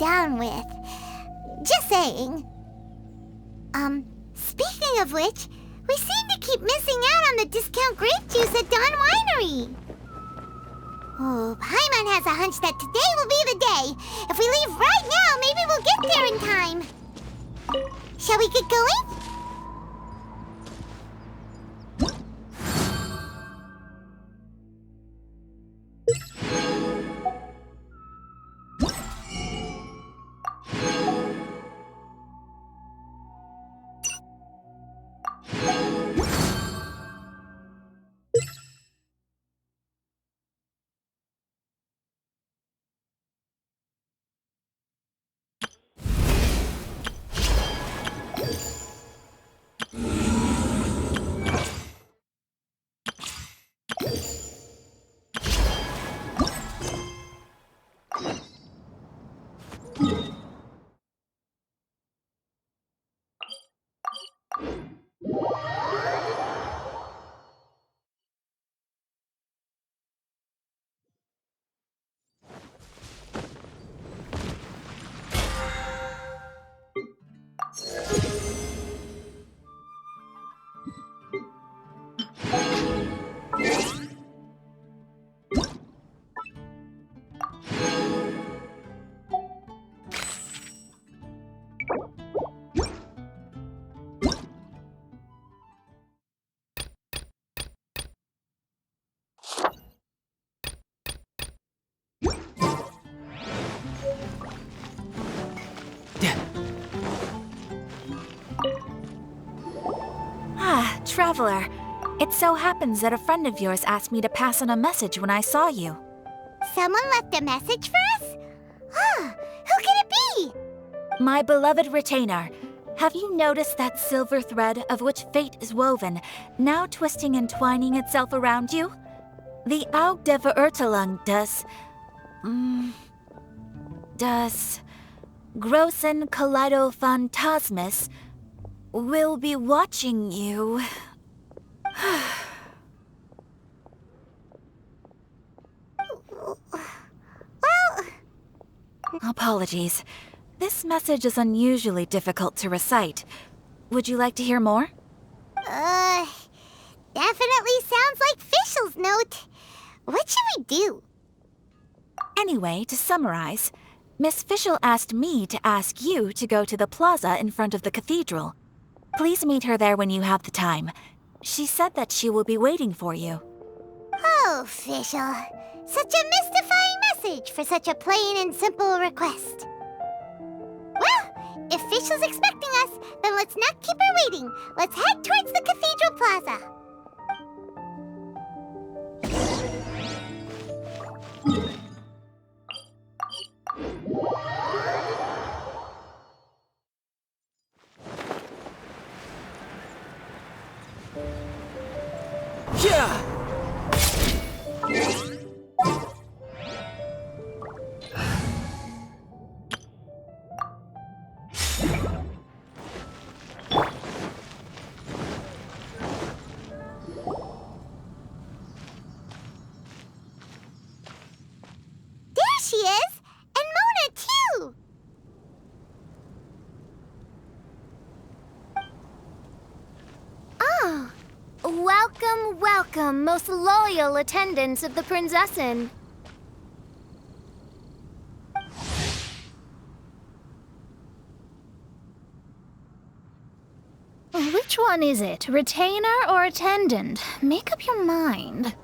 down with. Just saying. Speaking of which, we seem to keep missing out on the discount grape juice at Dawn Winery. Oh, Paimon has a hunch that today will be the day. If we leave right now, maybe we'll get there in time. Shall we get going? Traveler, it so happens that a friend of yours asked me to pass on a message when I saw you. Someone left a message for us? Ah, who can it be? My beloved retainer, have you noticed that silver thread of which fate is woven, now twisting and twining itself around you? The Aug der Verurteilung does Großen Kaleido-Phantasmus will be watching you. Well... Apologies. This message is unusually difficult to recite. Would you like to hear more? Definitely sounds like Fischl's note. What should we do? Anyway, to summarize, Miss Fischl asked me to ask you to go to the plaza in front of the cathedral. Please meet her there when you have the time. She said that she will be waiting for you. Oh, Fischl. Such a mystifying message for such a plain and simple request. Well, if Fischl's expecting us, then let's not keep her waiting. Let's head towards the cathedral plaza. Yeah! There she is! And Mona, too! Oh, welcome, welcome, most loyal attendants of the Prinzessin. Which one is it, retainer or attendant? Make up your mind.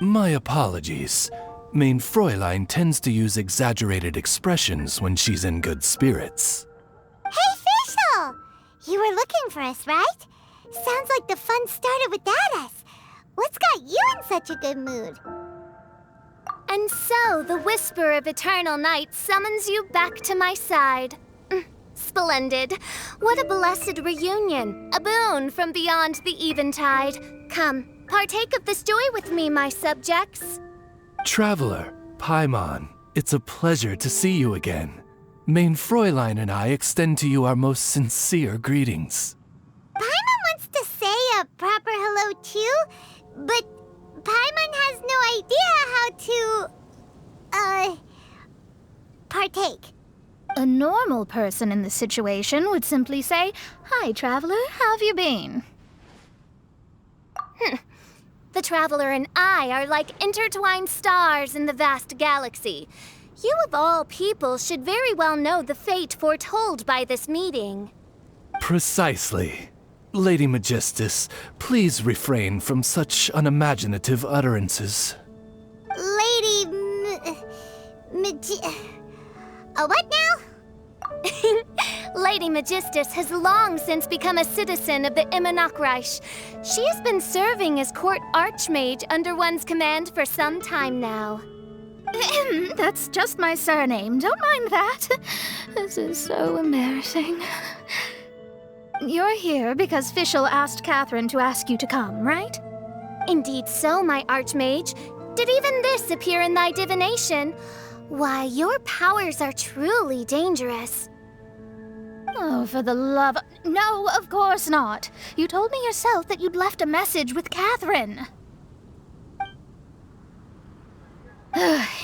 My apologies. Main Fräulein tends to use exaggerated expressions when she's in good spirits. Hey, Fischl! You were looking for us, right? Sounds like the fun started without us. What's got you in such a good mood? And so, the whisper of eternal night summons you back to my side. Splendid. What a blessed reunion. A boon from beyond the eventide. Come, partake of this joy with me, my subjects. Traveler, Paimon, it's a pleasure to see you again. Main Fräulein and I extend to you our most sincere greetings. Paimon wants to say a proper hello too, but Paimon has no idea how to... partake. A normal person in this situation would simply say, "Hi, traveler, how have you been?" The Traveler and I are like intertwined stars in the vast galaxy. You of all people should very well know the fate foretold by this meeting. Precisely. Lady Magistus, please refrain from such unimaginative utterances. Lady what now? Lady Magistus has long since become a citizen of the Immonocreich. She has been serving as court archmage under one's command for some time now. That's just my surname. Don't mind that. This is so embarrassing. You're here because Fischl asked Catherine to ask you to come, right? Indeed so, my archmage. Did even this appear in thy divination? Why, your powers are truly dangerous. Oh, for the love... No, of course not. You told me yourself that you'd left a message with Catherine.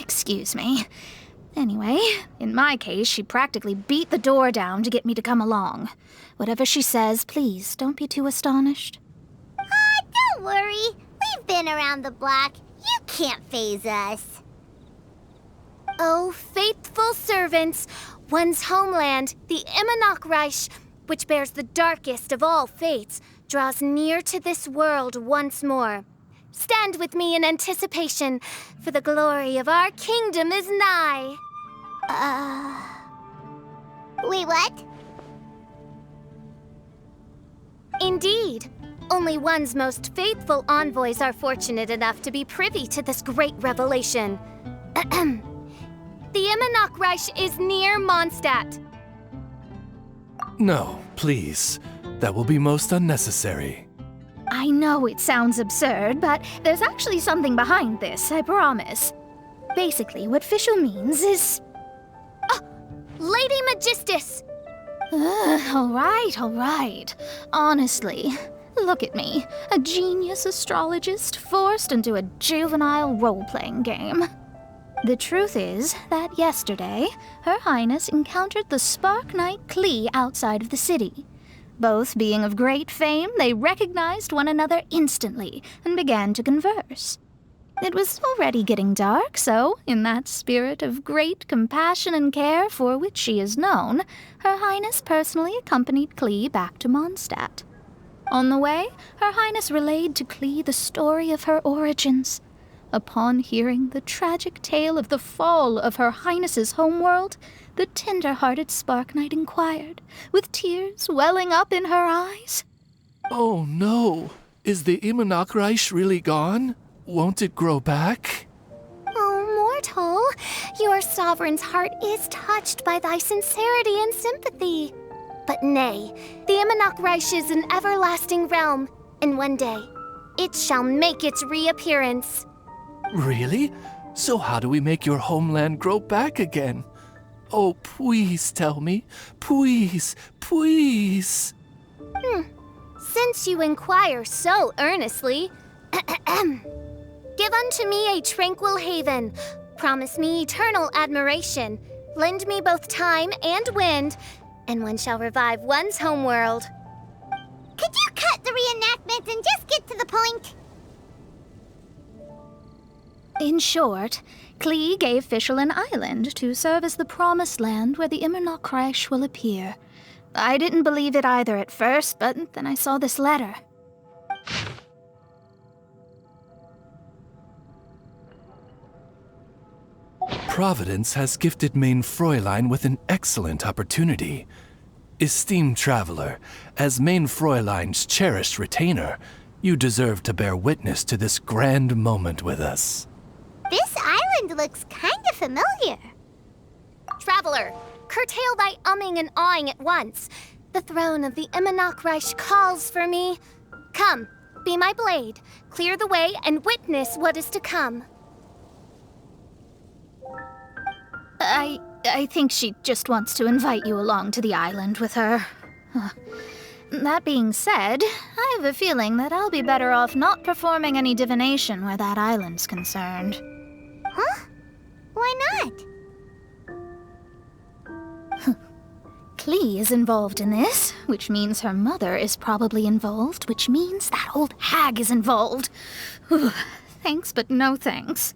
Excuse me. Anyway, in my case, she practically beat the door down to get me to come along. Whatever she says, please, don't be too astonished. Don't worry. We've been around the block. You can't faze us. Oh, faithful servants, one's homeland, the Immonocreich, which bears the darkest of all fates, draws near to this world once more. Stand with me in anticipation, for the glory of our kingdom is nigh. Wait, what? Indeed. Only one's most faithful envoys are fortunate enough to be privy to this great revelation. The Immonocreich is near Mondstadt. No, please. That will be most unnecessary. I know it sounds absurd, but there's actually something behind this, I promise. Basically, what Fischl means is... Lady Magistus! All right. Honestly, look at me, a genius astrologist forced into a juvenile role-playing game. The truth is that yesterday, Her Highness encountered the Spark Knight Klee outside of the city. Both being of great fame, they recognized one another instantly and began to converse. It was already getting dark, so, in that spirit of great compassion and care for which she is known, Her Highness personally accompanied Klee back to Mondstadt. On the way, Her Highness relayed to Klee the story of her origins. Upon hearing the tragic tale of the fall of Her Highness's homeworld, the tender-hearted Spark Knight inquired, with tears welling up in her eyes. Oh no! Is the Immonocreich really gone? Won't it grow back? Oh, mortal, your sovereign's heart is touched by thy sincerity and sympathy. But nay, the Immonocreich is an everlasting realm, and one day it shall make its reappearance. Really? So how do we make your homeland grow back again? Oh, please tell me. Please. Since you inquire so earnestly, give unto me a tranquil haven, promise me eternal admiration, lend me both time and wind, and one shall revive one's homeworld. Could you cut the reenactment and just get to the point? In short, Klee gave Fischl an island to serve as the promised land where the Immonocreich will appear. I didn't believe it either at first, but then I saw this letter. Providence has gifted Main Fräulein with an excellent opportunity. Esteemed traveler, as Main Fräulein's cherished retainer, you deserve to bear witness to this grand moment with us. This island looks kind of familiar. Traveler, curtail thy umming and awing at once. The throne of the Immonocreich calls for me. Come, be my blade, clear the way, and witness what is to come. I think she just wants to invite you along to the island with her. That being said, I have a feeling that I'll be better off not performing any divination where that island's concerned. Huh? Why not? Klee is involved in this, which means her mother is probably involved, which means that old hag is involved. Thanks, but no thanks.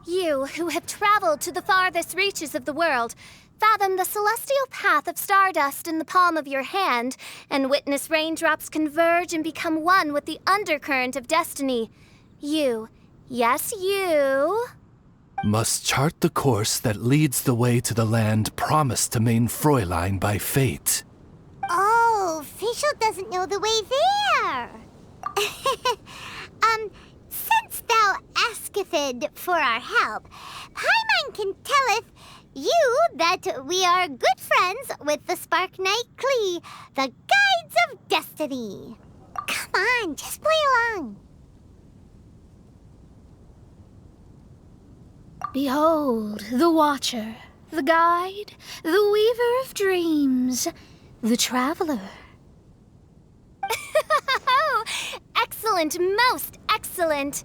You, who have traveled to the farthest reaches of the world, fathom the celestial path of stardust in the palm of your hand, and witness raindrops converge and become one with the undercurrent of destiny. You, yes, you... must chart the course that leads the way to the land promised to main Fräulein by fate. Oh, Fischl doesn't know the way there. Since thou asketh for our help, Paimon can telleth you that we are good friends with the Spark Knight Klee, the Guides of Destiny. Come on, just play along. Behold, the Watcher, the Guide, the Weaver of Dreams, the Traveler. Excellent, most excellent.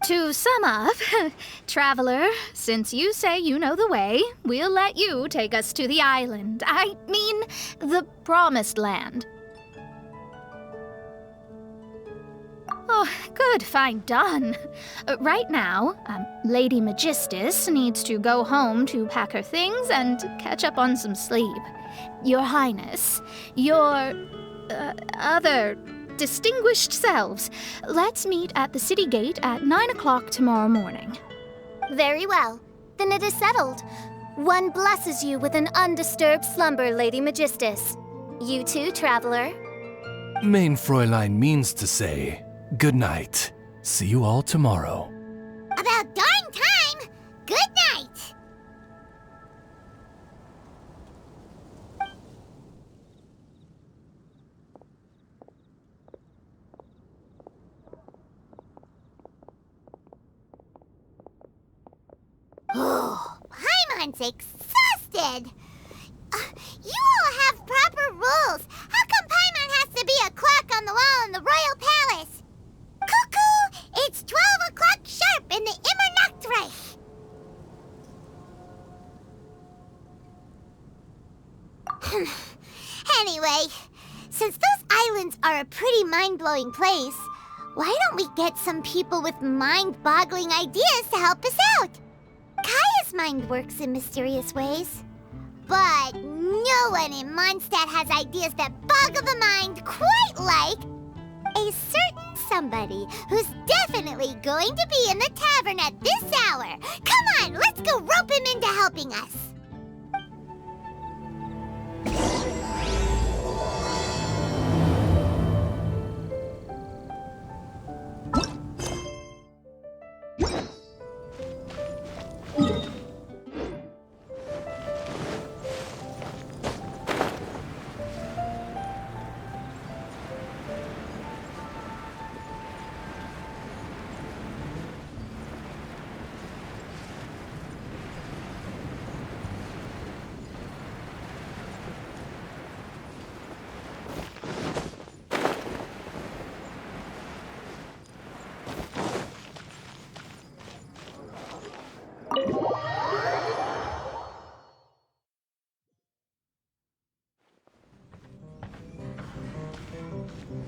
To sum up, Traveler, since you say you know the way, we'll let you take us to the island. I mean, the Promised Land. Oh, good, fine, done. Right now, Lady Magistus needs to go home to pack her things and catch up on some sleep. Your Highness, your other distinguished selves, let's meet at the city gate at 9 o'clock tomorrow morning. Very well. Then it is settled. One blesses you with an undisturbed slumber, Lady Magistus. You too, Traveler. Main Fräulein means to say, good night. See you all tomorrow. About darn time! Good night! Oh, Paimon's exhausted! You all have proper rules. How come Paimon has to be a clock on the wall in the royal palace? Cuckoo! It's 12 o'clock sharp in the Immernachtreich! Anyway, since those islands are a pretty mind-blowing place, why don't we get some people with mind-boggling ideas to help us out? Kaya's mind works in mysterious ways. But no one in Mondstadt has ideas that boggle the mind quite like a certain somebody who's definitely going to be in the tavern at this hour. Come on, let's go rope him into helping us.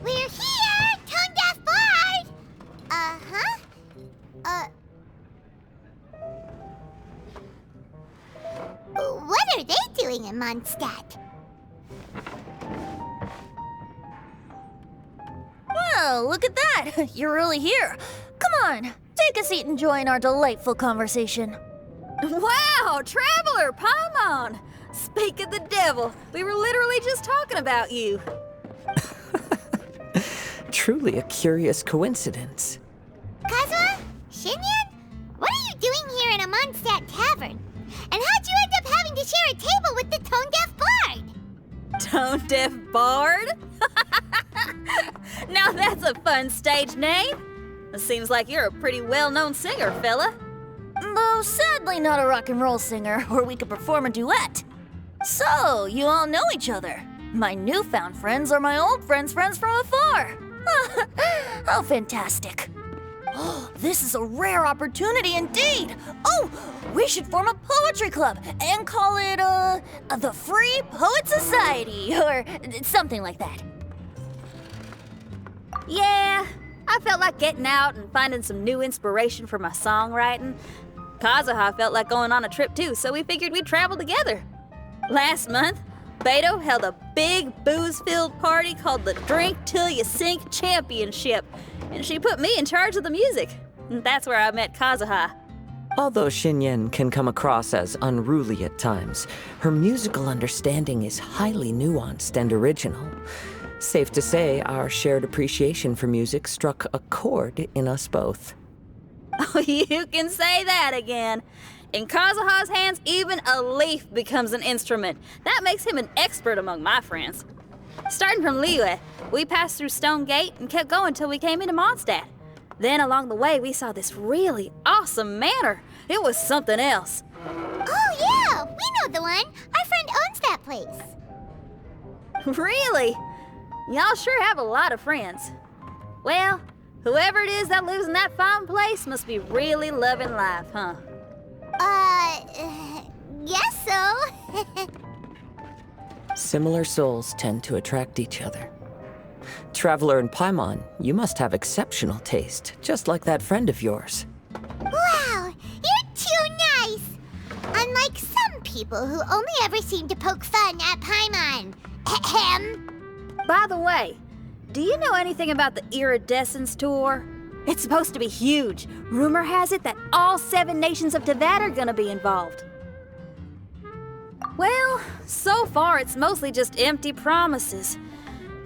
We're here, Tone Deaf Bard! What are they doing in Mondstadt? Well, look at that! You're really here. Come on, take a seat and join our delightful conversation. Wow, Traveler, Paimon! Speak of the devil, we were literally just talking about you. Truly a curious coincidence. Kazuha? Shinyan? What are you doing here in a Mondstadt tavern? And how'd you end up having to share a table with the Tone Deaf Bard? Tone Deaf Bard? Now that's a fun stage name. It seems like you're a pretty well-known singer, fella. Though sadly not a rock and roll singer, or we could perform a duet. So, you all know each other. My newfound friends are my old friends' friends from afar. How fantastic. This is a rare opportunity indeed. Oh, we should form a poetry club and call it, the Free Poet Society, or something like that. Yeah, I felt like getting out and finding some new inspiration for my songwriting. Kazuha felt like going on a trip too, so we figured we'd travel together. Last month, Beto held a big booze-filled party called the Drink Till You Sink Championship, and she put me in charge of the music. And that's where I met Kazuha. Although Xinyan can come across as unruly at times, her musical understanding is highly nuanced and original. Safe to say, our shared appreciation for music struck a chord in us both. Oh, you can say that again. In Kazuha's hands, even a leaf becomes an instrument. That makes him an expert among my friends. Starting from Liyue, we passed through Stone Gate and kept going till we came into Mondstadt. Then along the way, we saw this really awesome manor. It was something else. Oh, yeah, we know the one. Our friend owns that place. Really? Y'all sure have a lot of friends. Well, whoever it is that lives in that fine place must be really loving life, huh? Guess so. Similar souls tend to attract each other. Traveler and Paimon, you must have exceptional taste, just like that friend of yours. Wow, you're too nice. Unlike some people who only ever seem to poke fun at Paimon. Ahem. By the way, do you know anything about the Iridescence Tour? It's supposed to be huge. Rumor has it that all 7 nations of Teyvat are gonna be involved. Well, so far it's mostly just empty promises.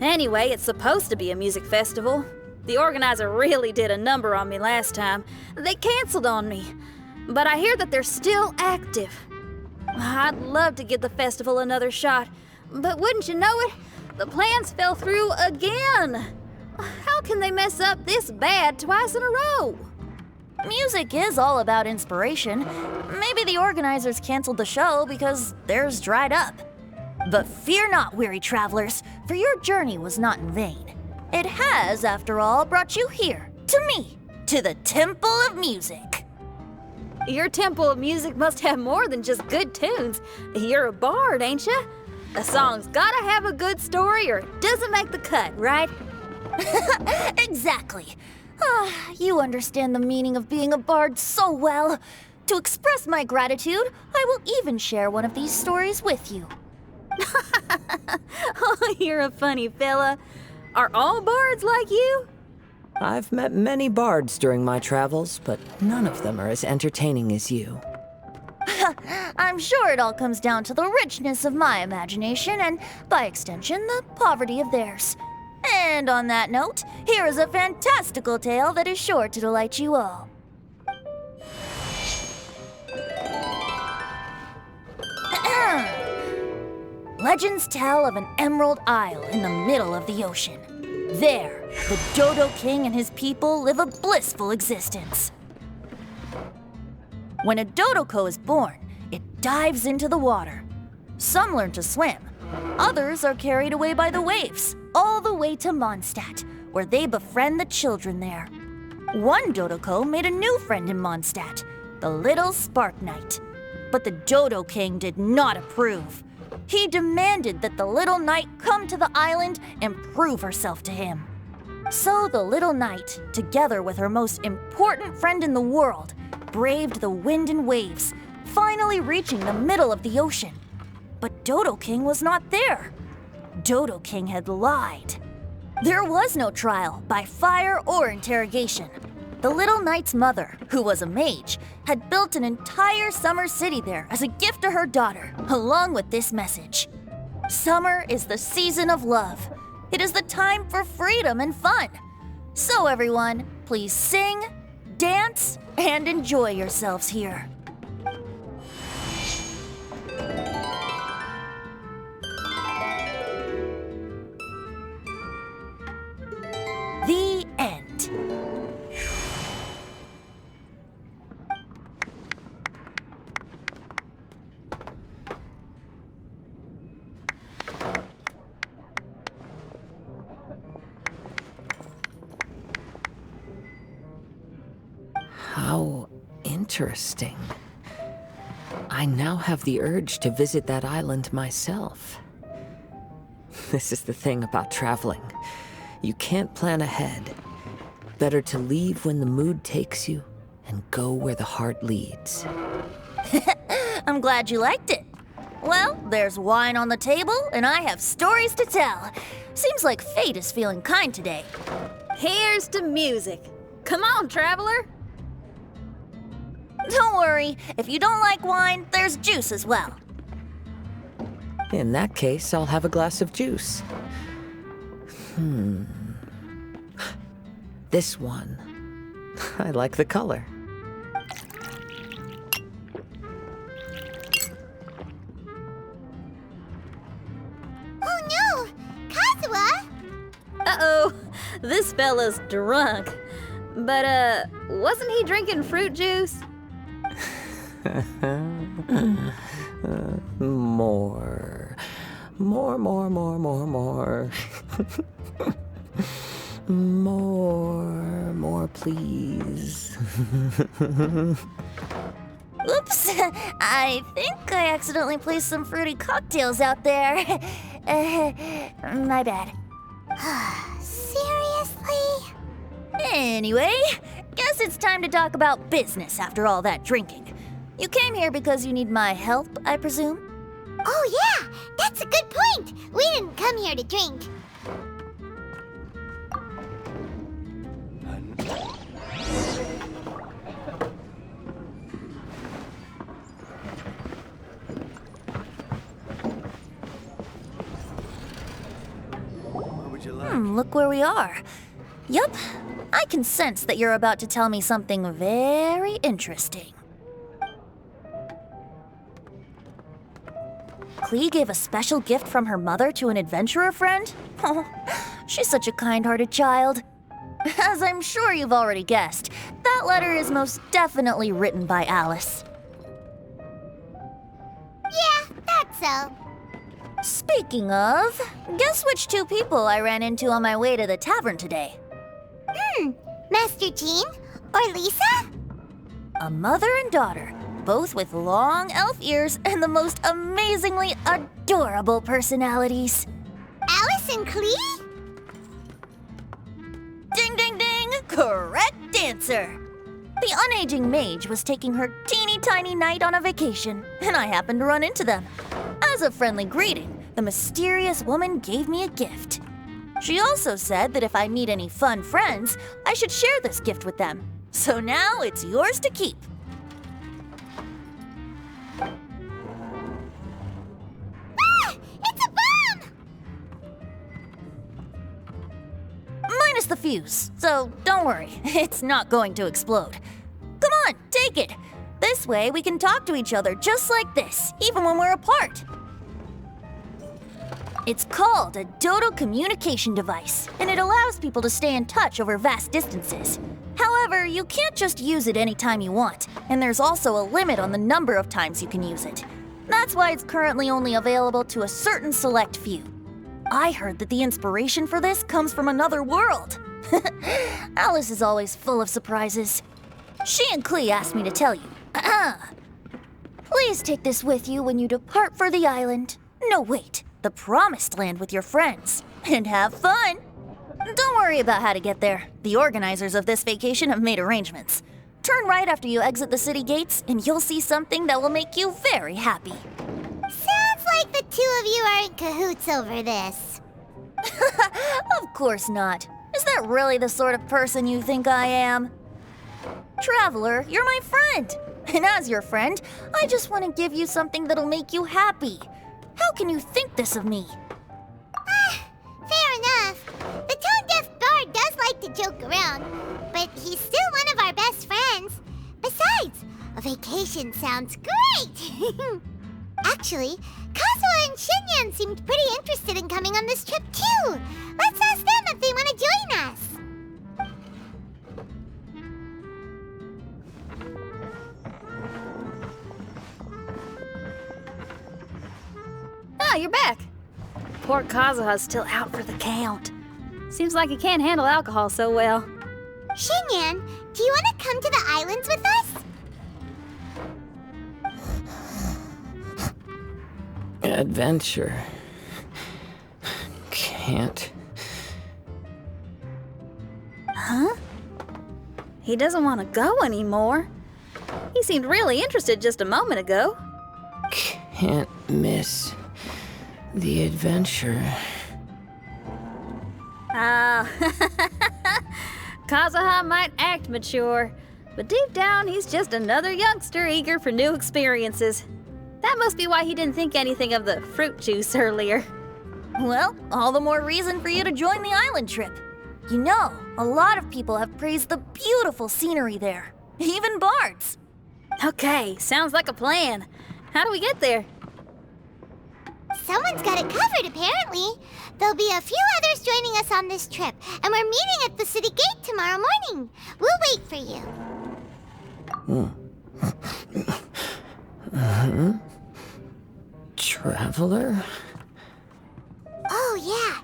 Anyway, it's supposed to be a music festival. The organizer really did a number on me last time. They canceled on me. But I hear that they're still active. I'd love to give the festival another shot. But wouldn't you know it, the plans fell through again. How can they mess up this bad twice in a row? Music is all about inspiration. Maybe the organizers canceled the show because theirs dried up. But fear not, weary travelers, for your journey was not in vain. It has, after all, brought you here, to me, to the Temple of Music. Your Temple of Music must have more than just good tunes. You're a bard, ain't ya? A song's gotta have a good story or it doesn't make the cut, right? Exactly. You understand the meaning of being a bard so well. To express my gratitude, I will even share one of these stories with you. Oh, you're a funny fella. Are all bards like you? I've met many bards during my travels, but none of them are as entertaining as you. I'm sure it all comes down to the richness of my imagination and, by extension, the poverty of theirs. And on that note, here is a fantastical tale that is sure to delight you all. Legends tell of an emerald isle in the middle of the ocean. There, the Dodo King and his people live a blissful existence. When a Dodoko is born, it dives into the water. Some learn to swim. Others are carried away by the waves, all the way to Mondstadt, where they befriend the children there. One Dodoko made a new friend in Mondstadt, the little Spark Knight. But the Dodo King did not approve. He demanded that the little knight come to the island and prove herself to him. So the little knight, together with her most important friend in the world, braved the wind and waves, finally reaching the middle of the ocean. But Dodo King was not there. Dodo King had lied. There was no trial by fire or interrogation. The little knight's mother, who was a mage, had built an entire summer city there as a gift to her daughter, along with this message. Summer is the season of love. It is the time for freedom and fun. So everyone, please sing, dance, and enjoy yourselves here. The end. Interesting. I now have the urge to visit that island myself. This is the thing about traveling. You can't plan ahead. Better to leave when the mood takes you and go where the heart leads. I'm glad you liked it. Well, there's wine on the table, and I have stories to tell. Seems like fate is feeling kind today. Here's to music. Come on, traveler. Don't worry, if you don't like wine, there's juice as well. In that case, I'll have a glass of juice. This one. I like the color. Oh no! Kazuha! Uh-oh, this fella's drunk. But, wasn't he drinking fruit juice? More. More, please. Oops, I think I accidentally placed some fruity cocktails out there. My bad. Seriously? Anyway, guess it's time to talk about business after all that drinking. You came here because you need my help, I presume? Oh yeah, that's a good point. We didn't come here to drink. Look where we are. Yup, I can sense that you're about to tell me something very interesting. Klee gave a special gift from her mother to an adventurer friend? Oh, she's such a kind-hearted child. As I'm sure you've already guessed, that letter is most definitely written by Alice. Yeah, that's so. Speaking of, guess which two people I ran into on my way to the tavern today? Master Jean? Or Lisa? A mother and daughter, both with long elf ears and the most amazingly adorable personalities. Alice and Klee? Ding, ding, ding! Correct answer! The unaging mage was taking her teeny tiny knight on a vacation, and I happened to run into them. As a friendly greeting, the mysterious woman gave me a gift. She also said that if I meet any fun friends, I should share this gift with them. So now it's yours to keep. Ah! It's a bomb! Minus the fuse, so don't worry, it's not going to explode. Come on, take it. This way we can talk to each other just like this, even when we're apart. It's called a Dodo communication device, and it allows people to stay in touch over vast distances. However, you can't just use it anytime you want, and there's also a limit on the number of times you can use it. That's why it's currently only available to a certain select few. I heard that the inspiration for this comes from another world. Alice is always full of surprises. She and Klee asked me to tell you. Please take this with you when you depart for the island. No, wait. The Promised Land with your friends. And have fun! Don't worry about how to get there. The organizers of this vacation have made arrangements. Turn right after you exit the city gates, and you'll see something that will make you very happy. Sounds like the two of you are in cahoots over this. Of course not. Is that really the sort of person you think I am? Traveler, you're my friend. And as your friend, I just want to give you something that'll make you happy. How can you think this of me? Fair enough. The tone-deaf bard does like to joke around, but he's still one of our best friends. Besides, a vacation sounds great! Actually, Kazuha and Shinyan seemed pretty interested in coming on this trip too. Let's ask them if they want to join us. Ah, you're back. Poor Kazuha's still out for the count. Seems like he can't handle alcohol so well. Shinyan, do you want to come to the islands with us? adventure. Can't. Huh? He doesn't want to go anymore. He seemed really interested just a moment ago. Can't miss the adventure. Ah, Kazuha might act mature, but deep down he's just another youngster eager for new experiences. That must be why he didn't think anything of the fruit juice earlier. Well, all the more reason for you to join the island trip. You know, a lot of people have praised the beautiful scenery there. Even bards. Okay, sounds like a plan. How do we get there? Someone's got it covered, apparently. There'll be a few others joining us on this trip, and we're meeting at the city gate tomorrow morning. We'll wait for you. Traveler? Oh, yeah.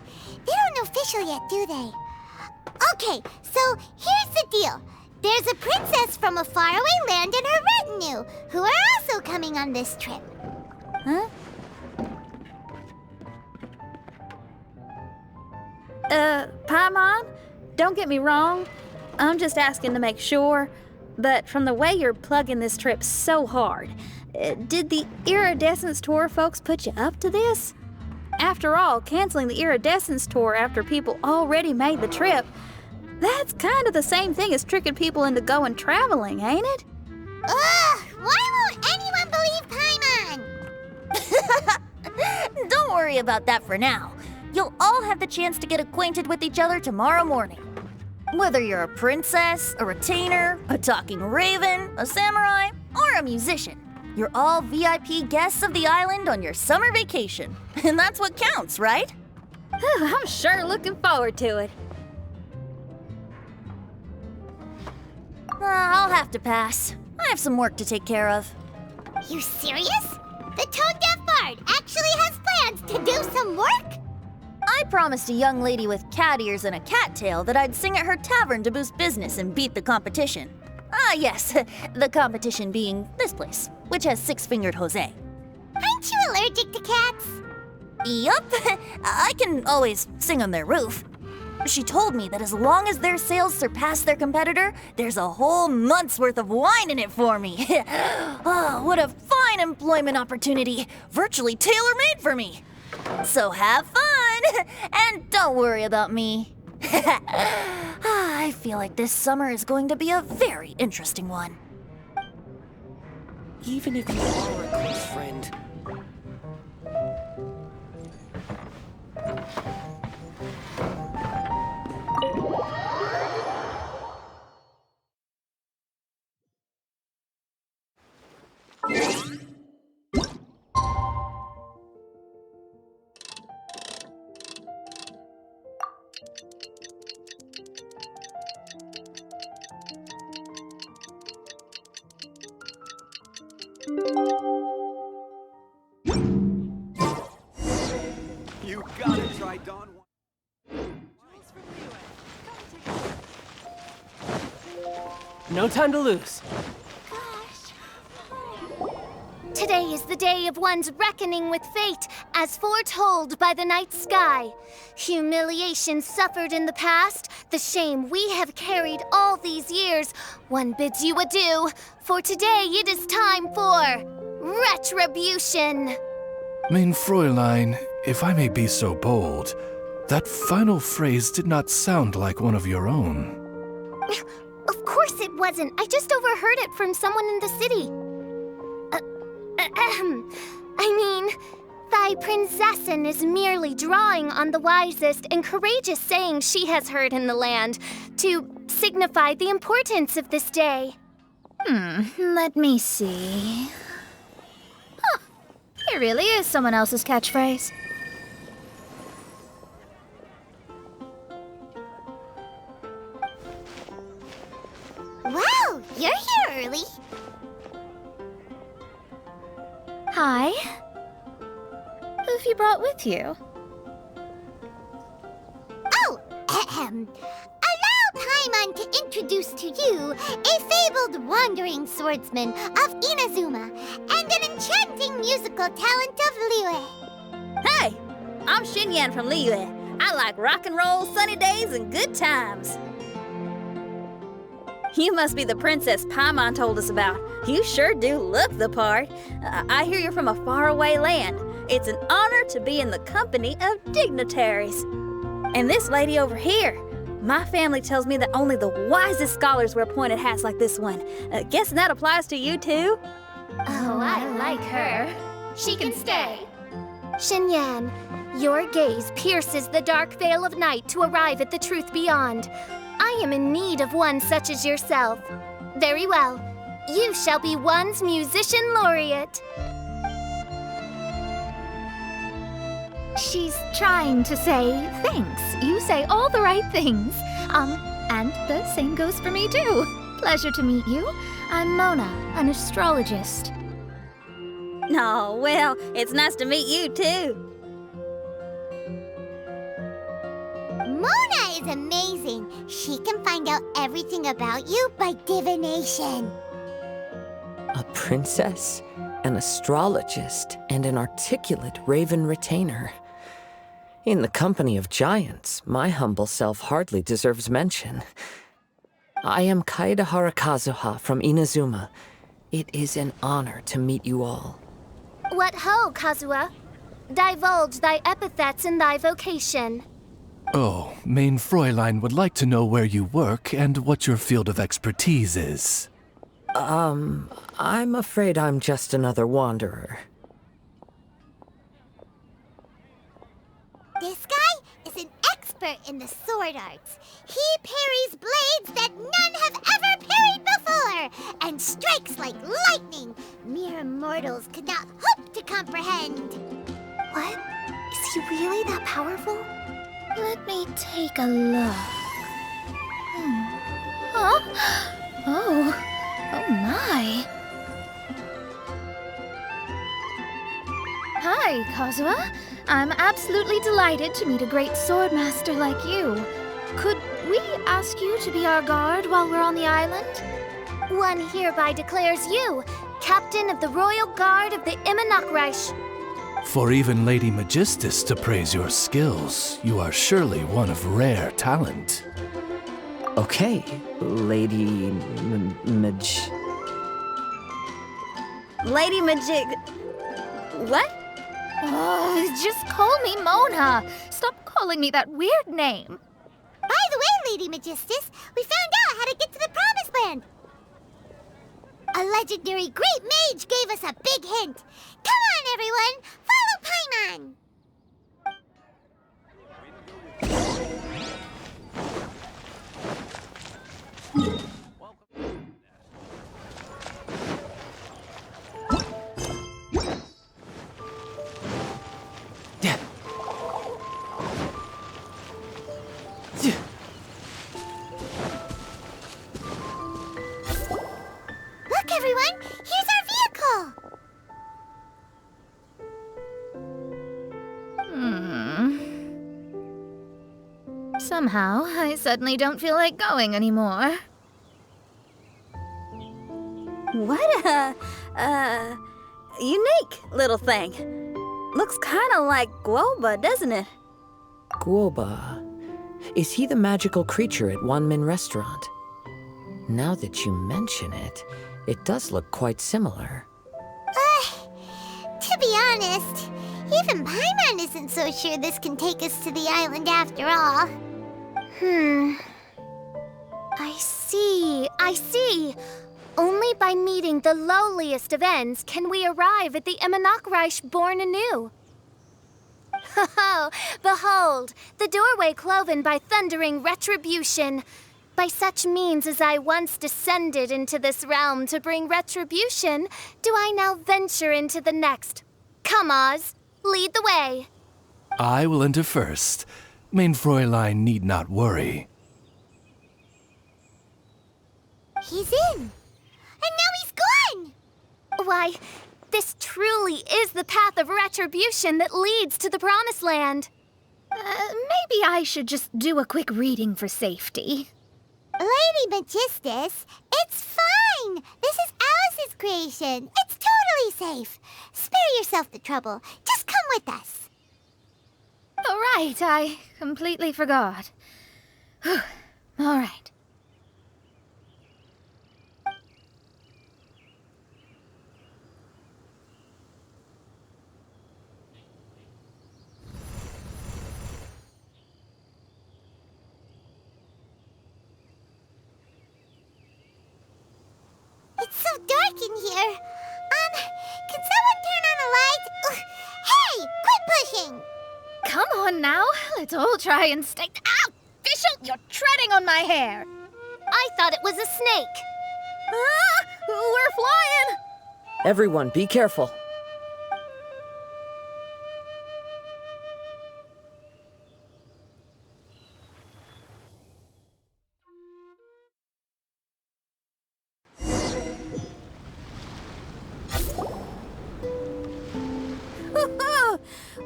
They don't know official yet, do they? Okay, so here's the deal. There's a princess from a faraway land and her retinue, who are also coming on this trip. Huh? Paimon, don't get me wrong. I'm just asking to make sure. But from the way you're plugging this trip so hard, did the Iridescence Tour folks put you up to this? After all, canceling the Iridescence Tour after people already made the trip, that's kind of the same thing as tricking people into going traveling, ain't it? Ugh! Why won't anyone believe Paimon? Don't worry about that for now. You'll all have the chance to get acquainted with each other tomorrow morning. Whether you're a princess, a retainer, a talking raven, a samurai, or a musician, you're all VIP guests of the island on your summer vacation. And that's what counts, right? I'm sure looking forward to it. I'll have to pass. I have some work to take care of. You serious? The tone-deaf bard actually has plans to do some work? I promised a young lady with cat ears and a cattail that I'd sing at her tavern to boost business and beat the competition. Ah, yes, the competition being this place, which has six-fingered Jose. Aren't you allergic to cats? Yup, I can always sing on their roof. She told me that as long as their sales surpass their competitor, there's a whole month's worth of wine in it for me. Oh, what a fine employment opportunity, virtually tailor-made for me. So have fun, and don't worry about me. I feel like this summer is going to be a very interesting one. Even if you are a close friend, You gotta try Don. No time to lose. Today is the day of one's reckoning with fate, as foretold by the night sky. Humiliation suffered in the past, the shame we have carried all these years, one bids you adieu, for today it is time for retribution. Mein Fräulein, if I may be so bold, that final phrase did not sound like one of your own. Of course it wasn't. I just overheard it from someone in the city. I mean, thy prinzessin is merely drawing on the wisest and courageous sayings she has heard in the land to signify the importance of this day. Let me see. Huh, it really is someone else's catchphrase. Wow, you're here early. Hi. Who have you brought with you? Oh, allow Paimon to introduce to you a fabled wandering swordsman of Inazuma and an enchanting musical talent of Liyue. Hey, I'm Xinyan from Liyue. I like rock and roll, sunny days, and good times. You must be the princess Paimon told us about. You sure do look the part. I hear you're from a faraway land. It's an honor to be in the company of dignitaries. And this lady over here, my family tells me that only the wisest scholars wear pointed hats like this one. Guessing that applies to you too? Oh, I like her. She can stay. Xinyan, your gaze pierces the dark veil of night to arrive at the truth beyond. I am in need of one such as yourself. Very well. You shall be one's musician laureate. She's trying to say thanks. You say all the right things. And the same goes for me too. Pleasure to meet you. I'm Mona, an astrologist. Oh, well, it's nice to meet you too. Mona is amazing. She can find out everything about you by divination. A princess, an astrologist, and an articulate raven retainer. In the company of giants, my humble self hardly deserves mention. I am Kaeda Harakazuha from Inazuma. It is an honor to meet you all. What ho, Kazuha? Divulge thy epithets and thy vocation. Oh, Main Fräulein would like to know where you work and what your field of expertise is. I'm afraid I'm just another wanderer. This guy is an expert in the sword arts. He parries blades that none have ever parried before, and strikes like lightning. Mere mortals could not hope to comprehend. What? Is he really that powerful? Let me take a look. Huh? Oh my. Hi, Kazuha. I'm absolutely delighted to meet a great swordmaster like you. Could we ask you to be our guard while we're on the island? One hereby declares you Captain of the Royal Guard of the Immanokreich. For even Lady Magistus to praise your skills, you are surely one of rare talent. Okay, Lady Lady Majig... What? Oh, just call me Mona. Stop calling me that weird name. By the way, Lady Magistus, we found out how to get to the Promised Land. A legendary great mage gave us a big hint. Come on, everyone! Follow Paimon! Look, everyone! Here's our vehicle! Somehow, I suddenly don't feel like going anymore. What unique little thing. Looks kind of like Guoba, doesn't it? Guoba. Is he the magical creature at Wanmin Restaurant? Now that you mention it, it does look quite similar. To be honest, even Paimon isn't so sure this can take us to the island after all. I see. Only by meeting the lowliest of ends can we arrive at the Immanokreich born anew. Ho, behold, the doorway cloven by thundering retribution. By such means as I once descended into this realm to bring retribution, do I now venture into the next. Come, Oz, lead the way. I will enter first. Main Fräulein need not worry. He's in! And now he's gone! Why, this truly is the path of retribution that leads to the Promised Land. Maybe I should just do a quick reading for safety. Lady Magistus, it's fine! This is Alice's creation. It's totally safe. Spare yourself the trouble. Just come with us. All right, I completely forgot. All right. It's so dark in here. Can someone turn on a light? Ugh. Hey, quit pushing! Come on now, let's all try and stay. Ow! Fischl, you're treading on my hair. I thought it was a snake. Ah! We're flying! Everyone, be careful.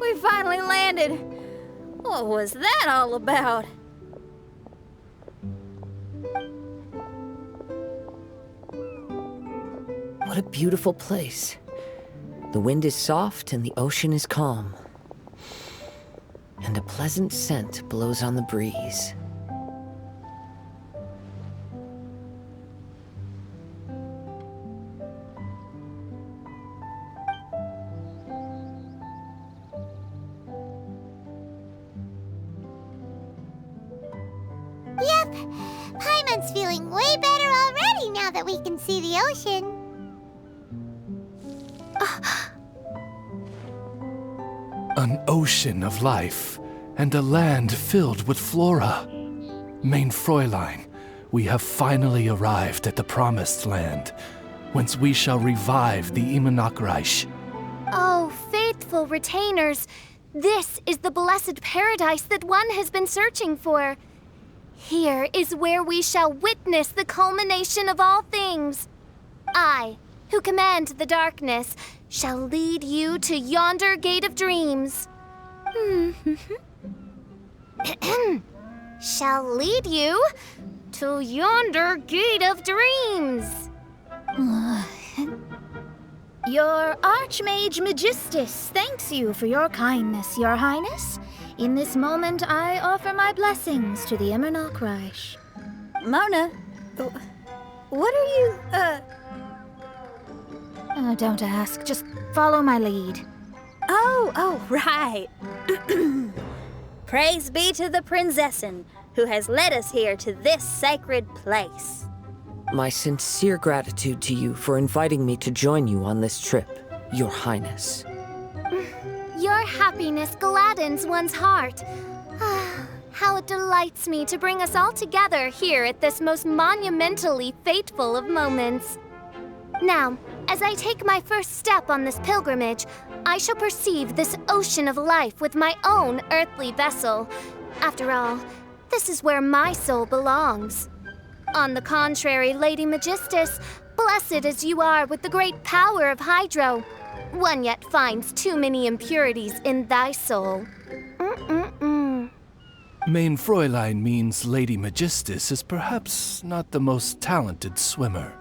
We finally landed. What was that all about? What a beautiful place. The wind is soft and the ocean is calm. And a pleasant scent blows on the breeze. Yep, Paimon's feeling way better already now that we can see the ocean. An ocean of life, and a land filled with flora. Mein Fräulein, we have finally arrived at the Promised Land, whence we shall revive the Immernachtreich. Oh, faithful retainers, this is the blessed paradise that one has been searching for. Here is where we shall witness the culmination of all things. I, who command the darkness, shall lead you to yonder gate of dreams. Shall lead you to yonder gate of dreams. Your Archmage Magistus thanks you for your kindness, Your Highness. In this moment, I offer my blessings to the Immernachtreich. Mona, what are you, Don't ask, just follow my lead. Oh, right. Praise be to the Prinzessin, who has led us here to this sacred place. My sincere gratitude to you for inviting me to join you on this trip, Your Highness. Your happiness gladdens one's heart. How it delights me to bring us all together here at this most monumentally fateful of moments. Now, as I take my first step on this pilgrimage, I shall perceive this ocean of life with my own earthly vessel. After all, this is where my soul belongs. On the contrary, Lady Magistus, blessed as you are with the great power of Hydro, one yet finds too many impurities in thy soul. Mein Fräulein means Lady Magistus is perhaps not the most talented swimmer.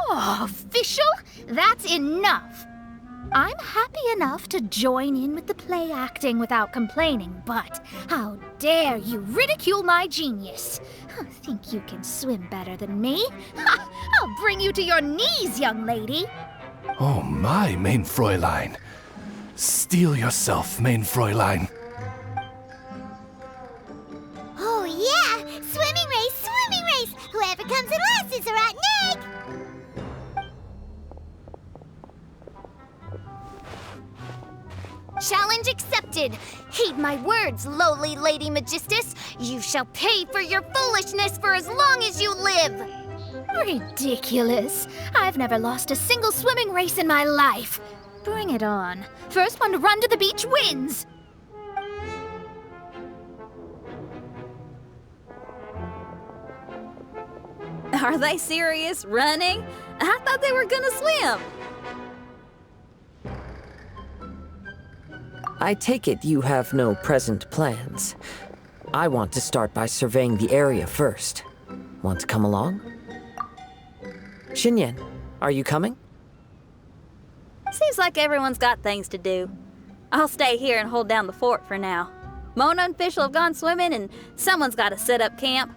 Oh, Fischl, that's enough. I'm happy enough to join in with the play acting without complaining, but how dare you ridicule my genius? Think you can swim better than me? Ha! I'll bring you to your knees, young lady. Oh my, Mein Fräulein. Steel yourself, Mein Fräulein. Oh yeah, swimming race, swimming race! Whoever comes in last is a rotten egg! Challenge accepted. Heed my words, lowly Lady Magistus. You shall pay for your foolishness for as long as you live. Ridiculous. I've never lost a single swimming race in my life. Bring it on. First one to run to the beach wins. Are they serious? Running? I thought they were gonna swim. I take it you have no present plans. I want to start by surveying the area first. Want to come along? Xinyan, are you coming? Seems like everyone's got things to do. I'll stay here and hold down the fort for now. Mona and Fischl have gone swimming, and someone's got to set up camp.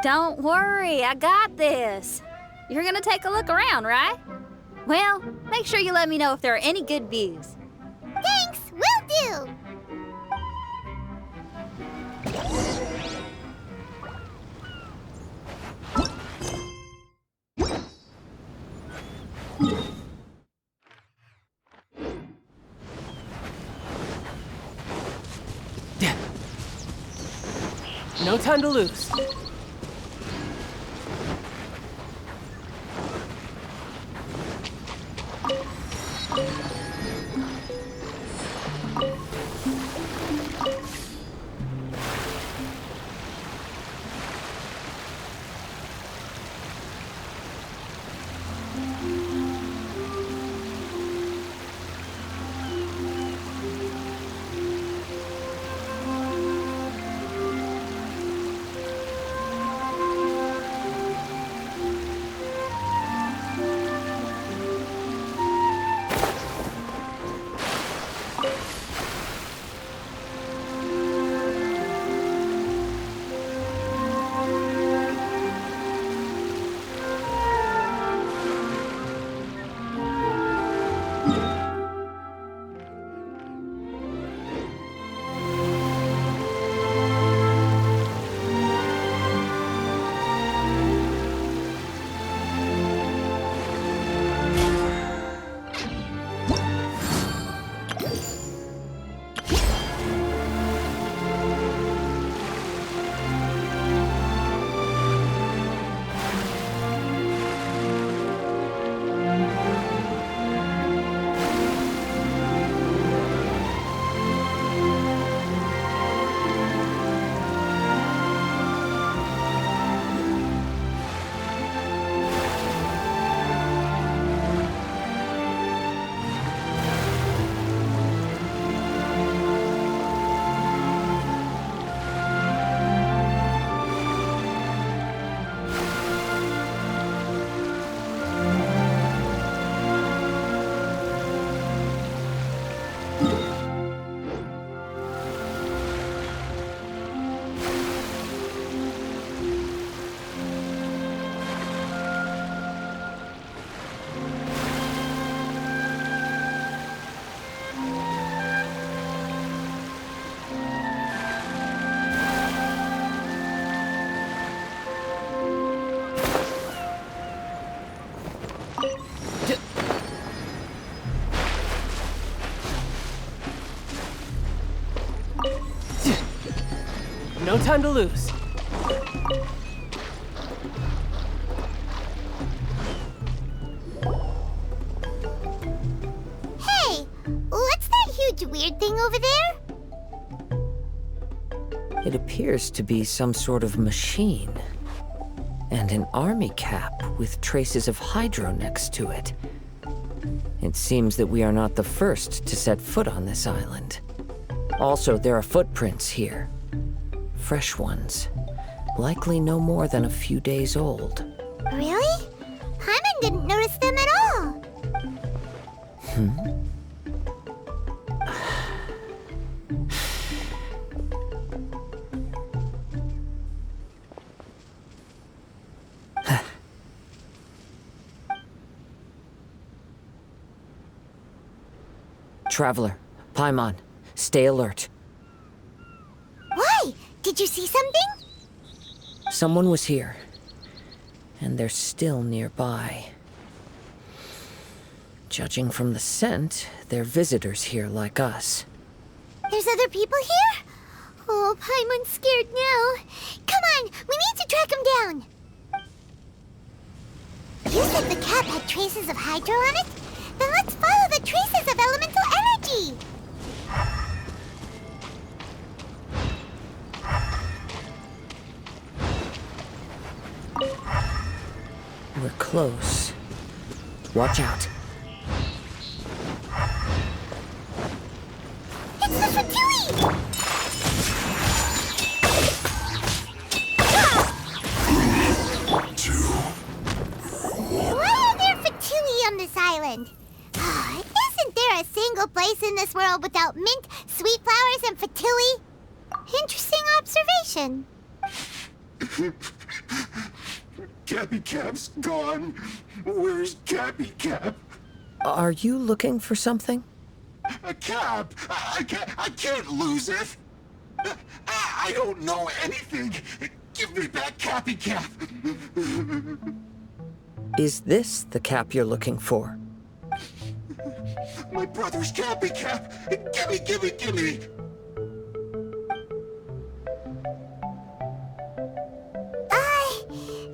Don't worry, I got this. You're gonna take a look around, right? Well, make sure you let me know if there are any good views. Thanks, will do! No time to lose. No time to lose. Hey, what's that huge weird thing over there? It appears to be some sort of machine. And an army cap with traces of hydro next to it. It seems that we are not the first to set foot on this island. Also, there are footprints here. Fresh ones. Likely no more than a few days old. Really? Paimon didn't notice them at all. Traveler, Paimon, stay alert. Why? Did you see something? Someone was here. And they're still nearby. Judging from the scent, they're visitors here like us. There's other people here? Oh, Paimon's scared now. Come on, we need to track him down. You said the cap had traces of hydro on it? Then let's follow the traces of elemental energy. We're close. Watch out. It's the Fatui! Why are there Fatui on this island? Isn't there a single place in this world without mint, sweet flowers, and Fatui? Interesting observation. Cappy Cap's gone. Where's Cappy Cap? Are you looking for something? A cap? I can't lose it. I don't know anything. Give me back Cappy Cap. Is this the cap you're looking for? My brother's Cappy Cap. Gimme.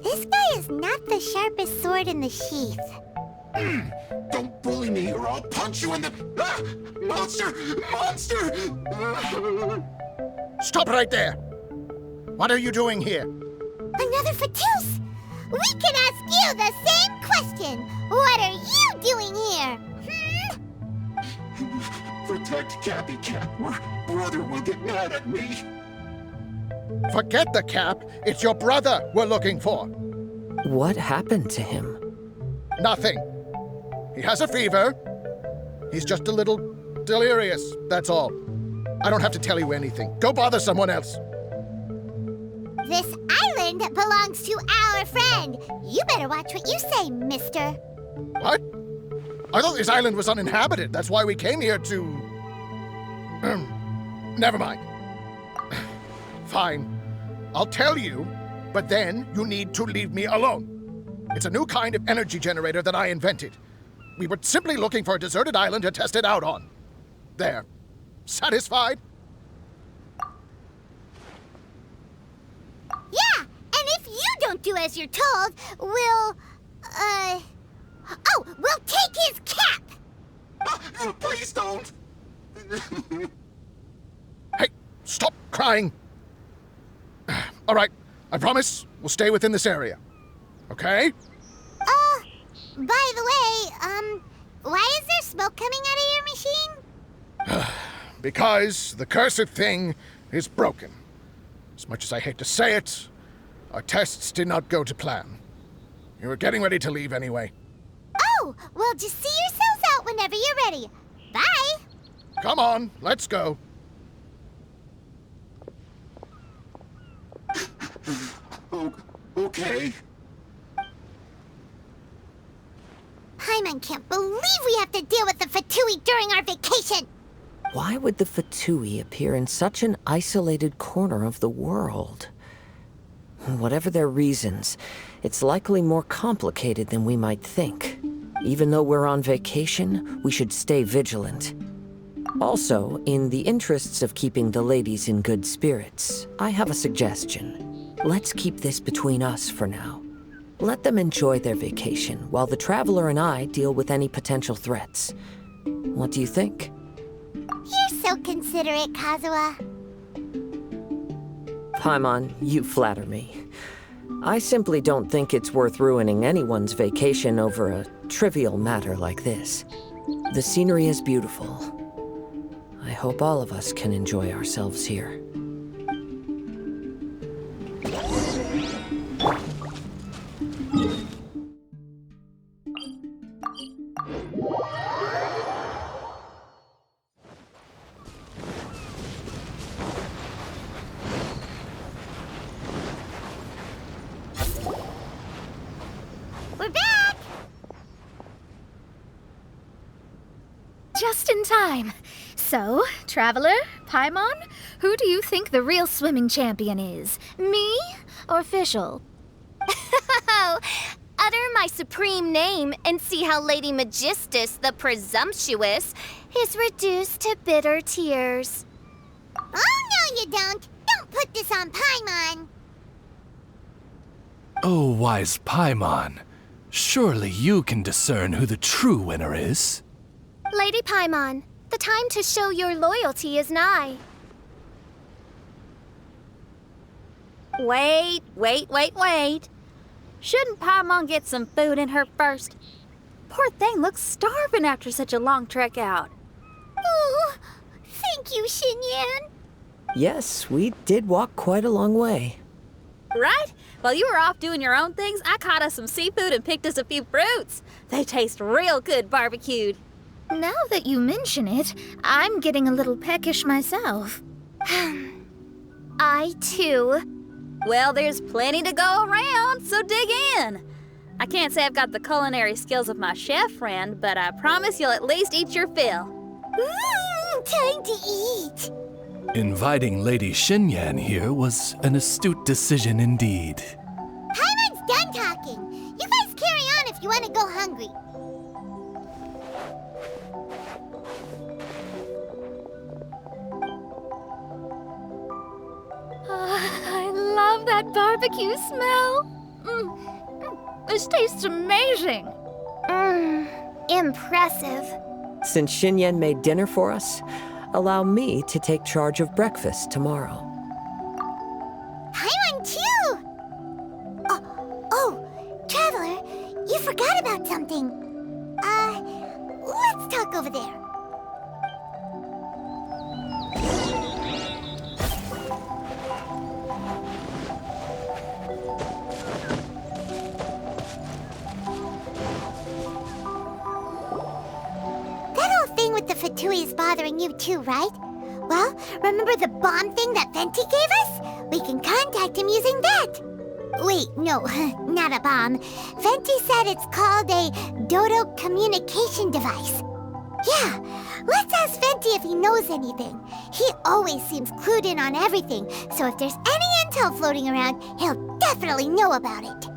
This guy is not the sharpest sword in the sheath. Don't bully me or I'll punch you in the... Ah! Monster! Stop right there! What are you doing here? Another Fatous! We can ask you the same question! What are you doing here? Protect Cappy Cap or brother will get mad at me. Forget the cap. It's your brother we're looking for. What happened to him? Nothing. He has a fever. He's just a little delirious, that's all. I don't have to tell you anything. Go bother someone else. This island belongs to our friend. You better watch what you say, mister. What? I thought this island was uninhabited. That's why we came here to... Never mind. Fine. I'll tell you, but then you need to leave me alone. It's a new kind of energy generator that I invented. We were simply looking for a deserted island to test it out on. There. Satisfied? Yeah, and if you don't do as you're told, we'll take his cap! Please don't. Hey, stop crying. All right, I promise we'll stay within this area. Okay? By the way, why is there smoke coming out of your machine? Because the cursed thing is broken. As much as I hate to say it, our tests did not go to plan. You were getting ready to leave anyway. Oh, well, just see yourselves out whenever you're ready. Bye! Come on, let's go. Okay. Paimon can't believe we have to deal with the Fatui during our vacation! Why would the Fatui appear in such an isolated corner of the world? Whatever their reasons, it's likely more complicated than we might think. Even though we're on vacation, we should stay vigilant. Also, in the interests of keeping the ladies in good spirits, I have a suggestion. Let's keep this between us for now. Let them enjoy their vacation while the Traveler and I deal with any potential threats. What do you think? You're so considerate, Kazuha. Paimon, you flatter me. I simply don't think it's worth ruining anyone's vacation over a trivial matter like this. The scenery is beautiful. I hope all of us can enjoy ourselves here. We're back! Just in time. So, Traveler, Paimon, who do you think the real swimming champion is? Me or Fischl? Oh, utter my supreme name and see how Lady Magistus the Presumptuous is reduced to bitter tears. Oh, no you don't! Don't put this on Paimon! Oh, wise Paimon. Surely you can discern who the true winner is. Lady Paimon, the time to show your loyalty is nigh. Wait. Shouldn't Paimon get some food in her first? Poor thing looks starving after such a long trek out. Oh, thank you, Xinyan. Yes, we did walk quite a long way. Right? While you were off doing your own things, I caught us some seafood and picked us a few fruits. They taste real good barbecued. Now that you mention it, I'm getting a little peckish myself. I too. Well, there's plenty to go around, so dig in. I can't say I've got the culinary skills of my chef friend, but I promise you'll at least eat your fill. Time to eat. Inviting Lady Xinyan here was an astute decision indeed. Paimon's done talking. You guys carry on if you want to go hungry. I love that barbecue smell. This tastes amazing. Impressive. Since Xinyan made dinner for us, allow me to take charge of breakfast tomorrow. Paimon too! Oh, Traveler, you forgot about something. Let's talk over there. With the Fatui is bothering you too, right? Well, remember the bomb thing that Venti gave us? We can contact him using that. Wait, no, not a bomb. Venti said it's called a Dodo communication device. Yeah, let's ask Venti if he knows anything. He always seems clued in on everything, so if there's any intel floating around, he'll definitely know about it.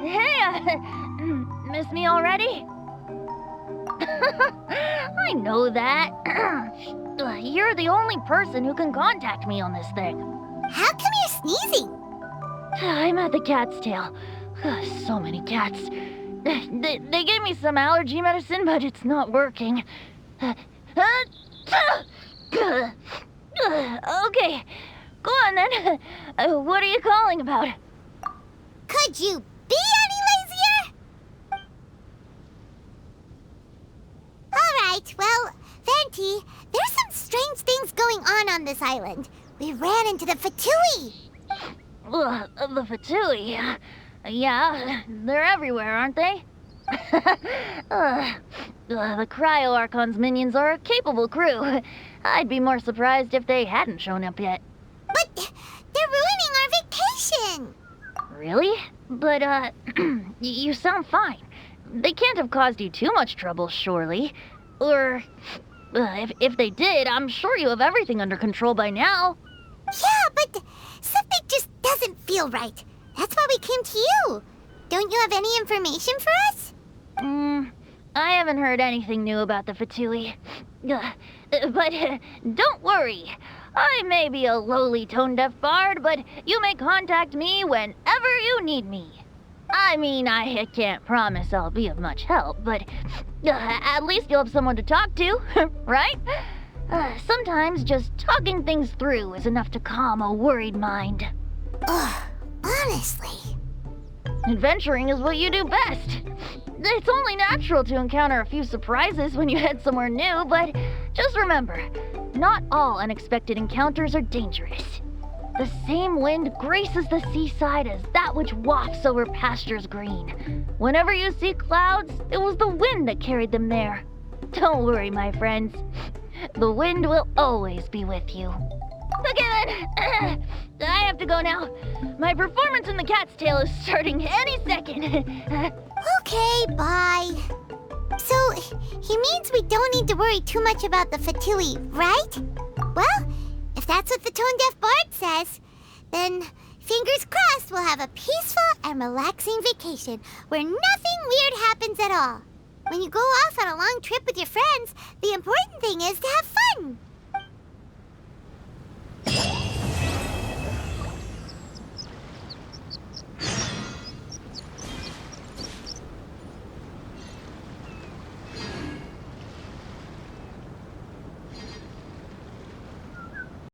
Hey, miss me already? I know that. You're the only person who can contact me on this thing. How come you're sneezing? I'm at the cat's tail. So many cats. They gave me some allergy medicine, but it's not working. Okay, go on then. What are you calling about? Could you be any lazier? Alright, well, Venti, there's some strange things going on this island. We ran into the Fatui. The Fatui? Yeah, they're everywhere, aren't they? The Cryo Archon's minions are a capable crew. I'd be more surprised if they hadn't shown up yet. But they're ruining our vacation. Really? But, you sound fine. They can't have caused you too much trouble, surely. Or, if they did, I'm sure you have everything under control by now. Yeah, but something just doesn't feel right. That's why we came to you. Don't you have any information for us? I haven't heard anything new about the Fatui. But don't worry. I may be a lowly tone-deaf bard, but you may contact me whenever you need me. I mean, I can't promise I'll be of much help, but at least you'll have someone to talk to, right? Sometimes just talking things through is enough to calm a worried mind. Honestly. Adventuring is what you do best. It's only natural to encounter a few surprises when you head somewhere new, but just remember, not all unexpected encounters are dangerous. The same wind graces the seaside as that which wafts over pastures green. Whenever you see clouds, it was the wind that carried them there. Don't worry, my friends. The wind will always be with you. Okay then, I have to go now. My performance in the cat's tail is starting any second. Okay, bye. So, he means we don't need to worry too much about the Fatui, right? Well, if that's what the tone-deaf bard says, then fingers crossed we'll have a peaceful and relaxing vacation where nothing weird happens at all. When you go off on a long trip with your friends, the important thing is to have fun.